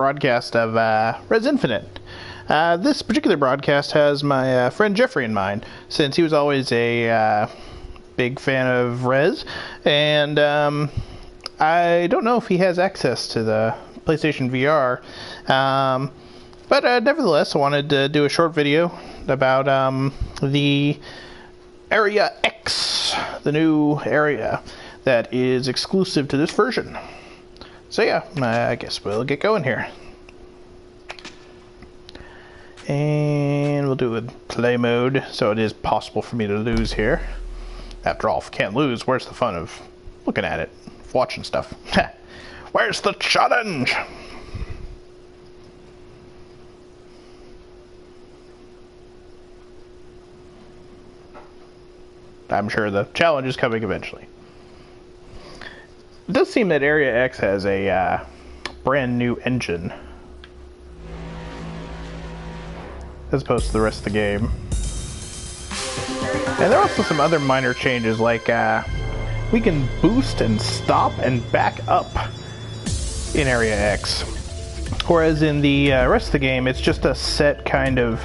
Broadcast of Rez Infinite. This particular broadcast has my friend Jeffrey in mind, since he was always a big fan of Rez, and I don't know if he has access to the PlayStation VR, but nevertheless I wanted to do a short video about the Area X, the new area that is exclusive to this version. So yeah, I guess we'll get going here. And we'll do a play mode, so it is possible for me to lose here. After all, if I can't lose, where's the fun of looking at it, watching stuff? Where's the challenge? I'm sure the challenge is coming eventually. It does seem that Area X has a brand new engine as opposed to the rest of the game. And there are also some other minor changes, like we can boost and stop and back up in Area X, whereas in the rest of the game it's just a set kind of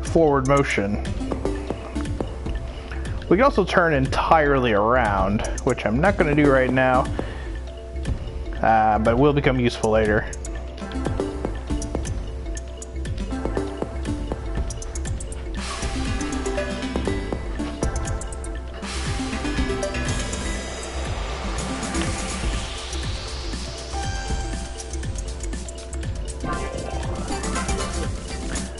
forward motion. We can also turn entirely around, which I'm not going to do right now, but will become useful later.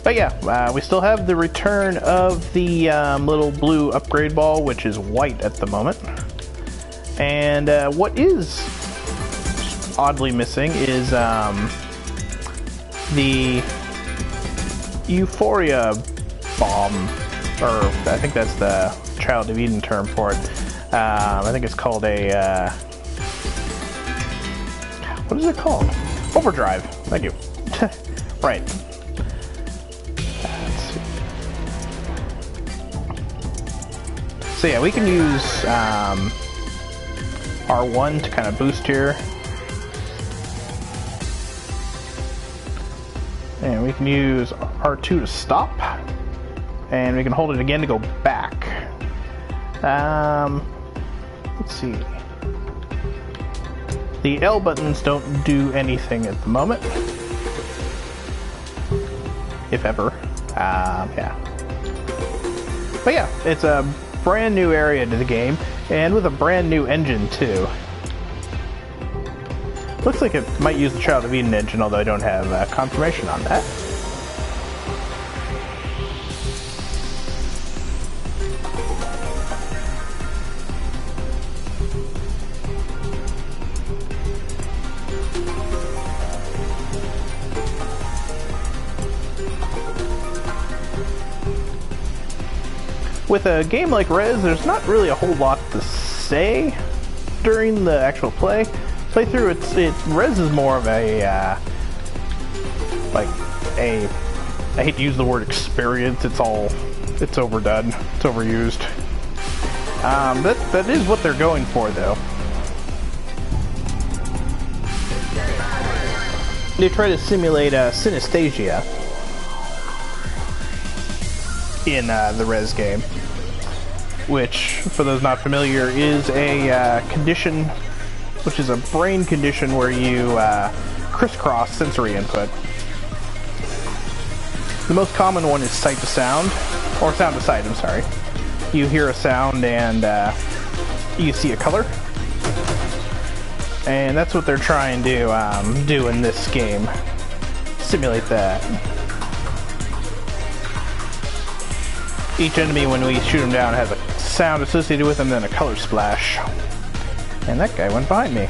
But yeah, we still have the return of the little blue upgrade ball, which is white at the moment. And what is oddly missing is the Euphoria bomb, or I think that's the Child of Eden term for it. I think it's called a, what is it called? Overdrive, thank you. Right. So yeah, we can use R1 to kind of boost here. And we can use R2 to stop. And we can hold it again to go back. Let's see. The L buttons don't do anything at the moment. If ever. Yeah. But yeah, it's a brand new area to the game, and with a brand new engine too. Looks like it might use the Child of Eden engine, although I don't have confirmation on that. With a game like Rez, there's not really a whole lot to say during the actual playthrough. Rez is more of a I hate to use the word experience. It's overdone. It's overused. That is what they're going for, though. They try to simulate synesthesia in the Rez game, which, for those not familiar, is a condition, which is a brain condition where you crisscross sensory input. The most common one is sight to sound, or sound to sight, I'm sorry. You hear a sound and you see a color. And that's what they're trying to do in this game. Simulate that. Each enemy, when we shoot them down, has a sound associated with them, then a color splash. And that guy went behind me.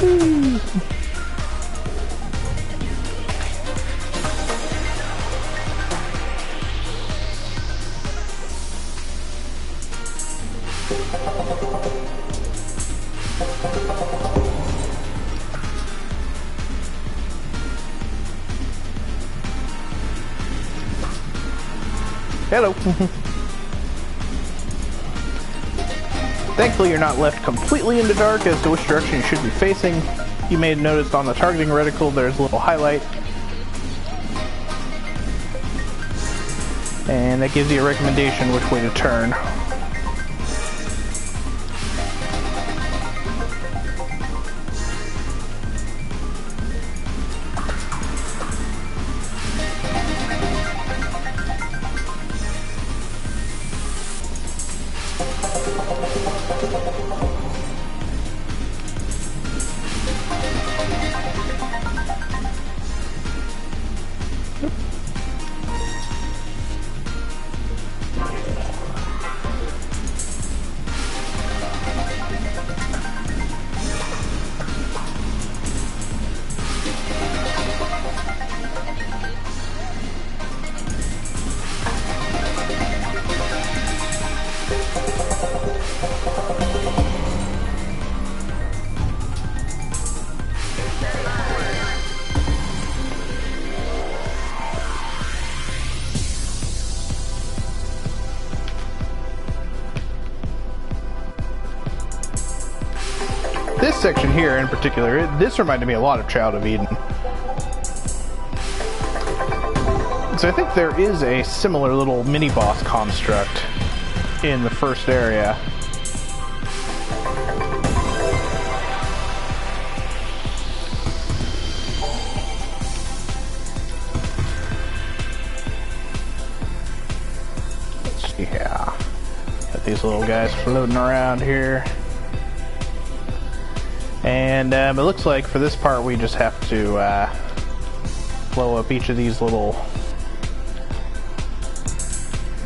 Woo. Hello. Thankfully, you're not left completely in the dark as to which direction you should be facing. You may have noticed on the targeting reticle there's a little highlight, and that gives you a recommendation which way to turn. This section here in particular, this reminded me a lot of Child of Eden. So I think there is a similar little mini-boss construct in the first area. Let's see here. Got these little guys floating around here. And it looks like for this part we just have to blow up each of these little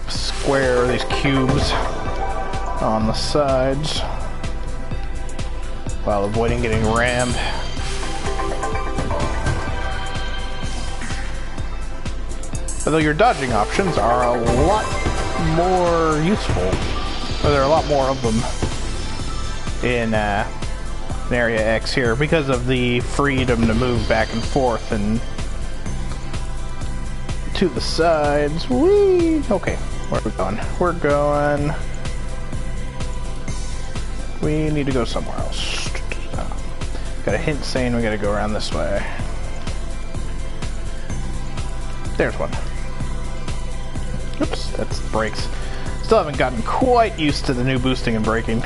square, these cubes on the sides while avoiding getting rammed. Although your dodging options are a lot more useful, or there are a lot more of them in Area X here because of the freedom to move back and forth and to the sides. Whee! Okay, where are we going? We're going... We need to go somewhere else. Got a hint saying we gotta go around this way. There's one. Oops, that's brakes. Still haven't gotten quite used to the new boosting and braking.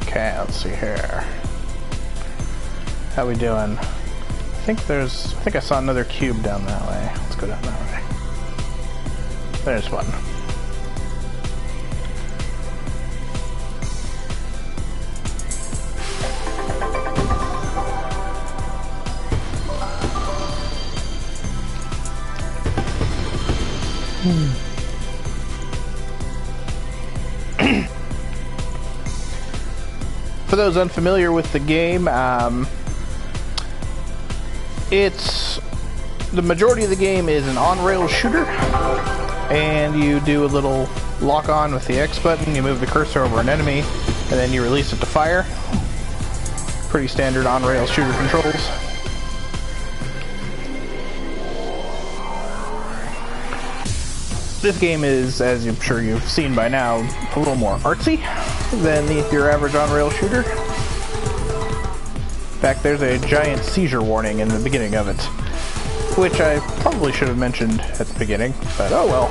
Okay, let's see here. How we doing? I think I saw another cube down that way. Let's go down that way. There's one. For those unfamiliar with the game, the majority of the game is an on-rail shooter, and you do a little lock-on with the X button, you move the cursor over an enemy, and then you release it to fire. Pretty standard on-rail shooter controls. This game is, as I'm sure you've seen by now, a little more artsy than your average on-rail shooter. In fact, there's a giant seizure warning in the beginning of it, which I probably should have mentioned at the beginning, but oh well.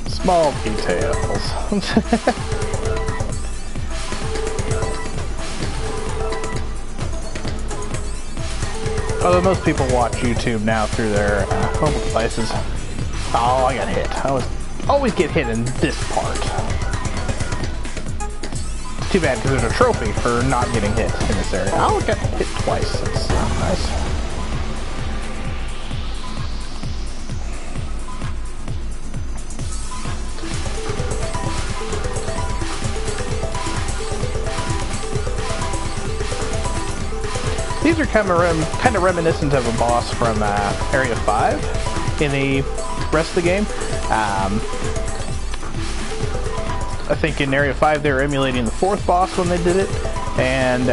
Small details. Although most people watch YouTube now through their mobile devices. Oh, I got hit. I always get hit in this part. It's too bad because there's a trophy for not getting hit in this area. Oh, I got hit twice. That's nice. these are kind of reminiscent of a boss from Area 5 in the rest of the game. I think in Area 5 they were emulating the 4th boss when they did it, and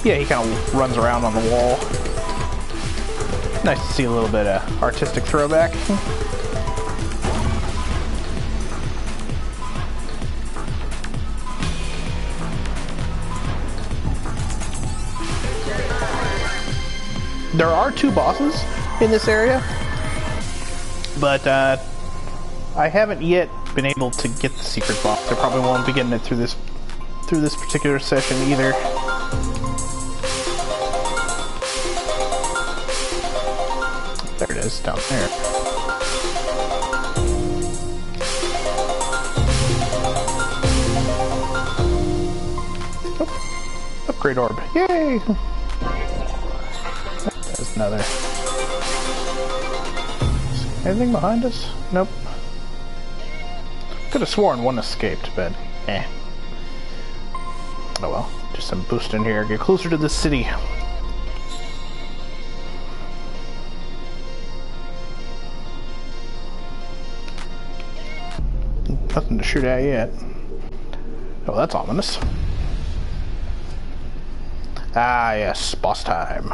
yeah, he kind of runs around on the wall. Nice to see a little bit of artistic throwback. There are 2 bosses in this area, but I haven't yet been able to get the secret boss. I probably won't be getting it through this particular session either. There it is, down there. Oh, upgrade orb. Yay! There's another. Anything behind us? Nope. Could have sworn one escaped, but eh. Oh well. Just some boost in here. Get closer to the city. Nothing to shoot at yet. Oh, that's ominous. Ah, yes. Boss time.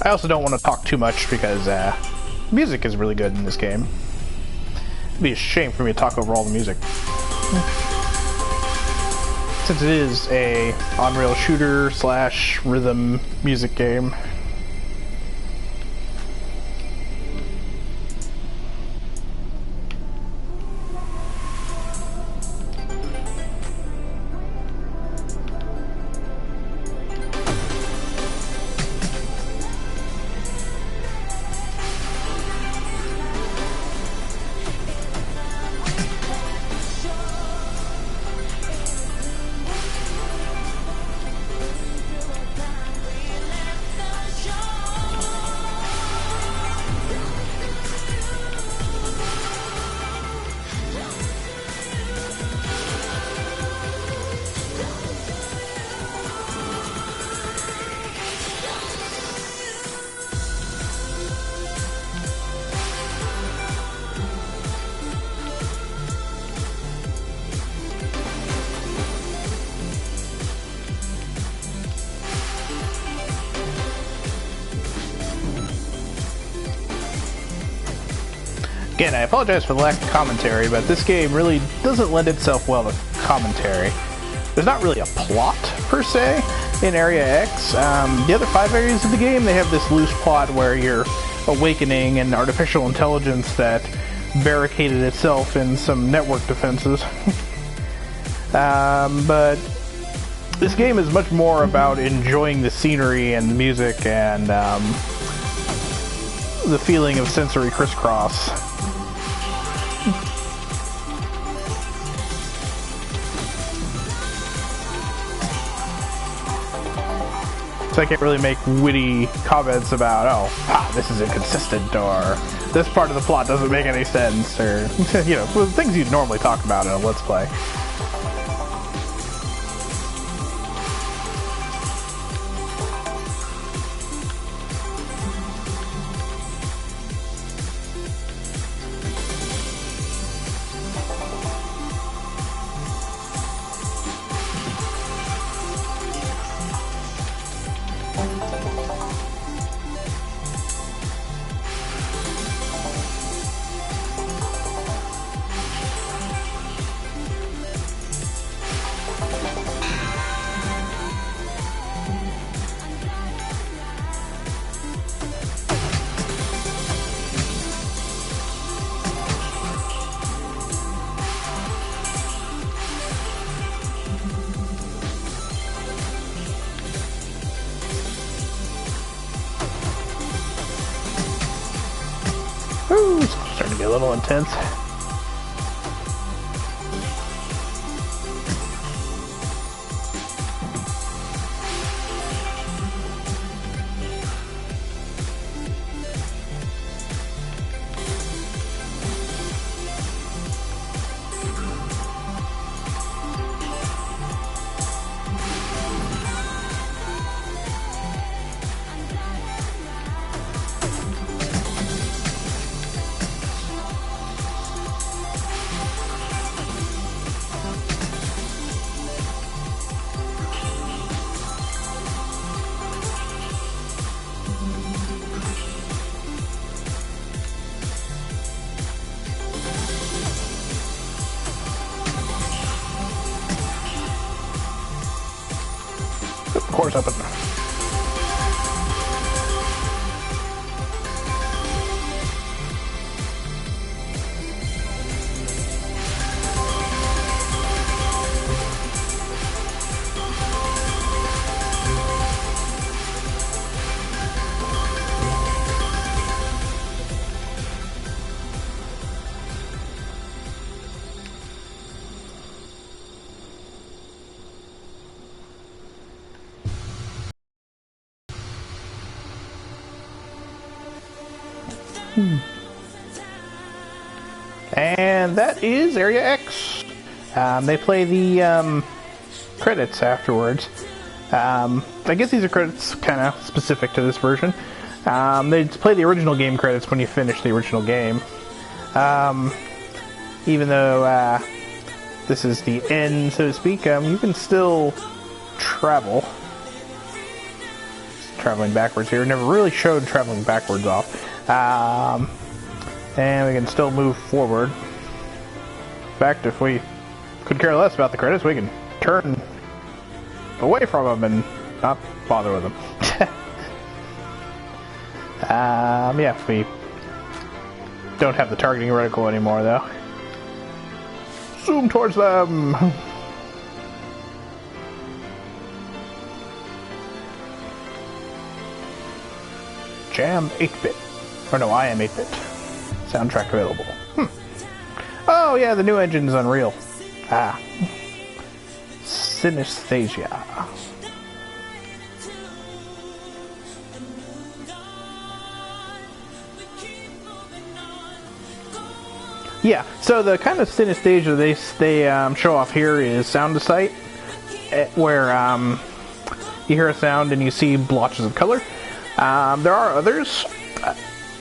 I also don't want to talk too much because music is really good in this game. It'd be a shame for me to talk over all the music. Since it is a on-rail shooter / rhythm music game. Again, I apologize for the lack of commentary, but this game really doesn't lend itself well to commentary. There's not really a plot, per se, in Area X. The other 5 areas of the game, they have this loose plot where you're awakening an artificial intelligence that barricaded itself in some network defenses. But this game is much more about enjoying the scenery and the music and the feeling of sensory crisscross. So I can't really make witty comments about, oh, this is inconsistent, or this part of the plot doesn't make any sense, or, you know, things you'd normally talk about in a Let's Play. Ooh, it's starting to get a little intense. Course open. And that is Area X. They play the credits afterwards. I guess these are credits kind of specific to this version. They play the original game credits when you finish the original game. Even though this is the end, so to speak, you can still travel. Traveling backwards here. Never really showed traveling backwards off. And we can still move forward. In fact, if we could care less about the credits, we can turn away from them and not bother with them. Yeah, we don't have the targeting reticle anymore, though. Zoom towards them! Jam 8-bit. Or no, I am 8-bit. Soundtrack available. Oh yeah, the new engine's Unreal. Synesthesia. Yeah, so the kind of synesthesia they show off here is sound to sight, where you hear a sound and you see blotches of color. There are others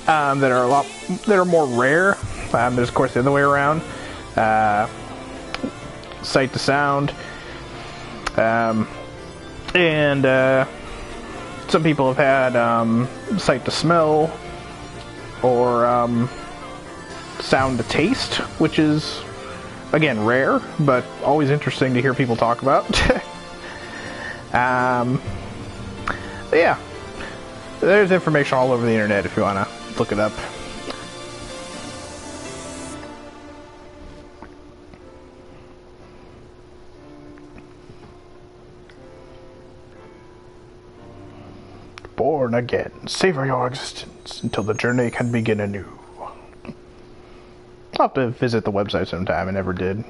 that are more rare. There's of course the other way around, sight to sound, and some people have had sight to smell, or sound to taste, which is again rare, but always interesting to hear people talk about. But yeah, there's information all over the internet if you want to look it up. Born again, savor your existence until the journey can begin anew. I'll have to visit the website sometime. I never did.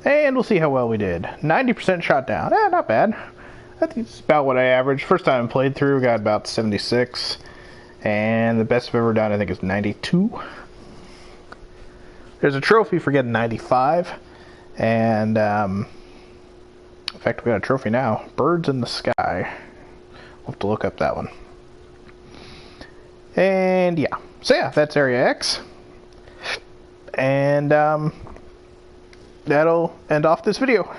And we'll see how well we did. 90% shot down. Not bad. I think it's about what I averaged. First time I played through, got about 76. And the best I've ever done, I think, is 92. There's a trophy for getting 95. And, in fact, we got a trophy now. Birds in the Sky. We'll have to look up that one. And, yeah. So, yeah, that's Area X. And, that'll end off this video.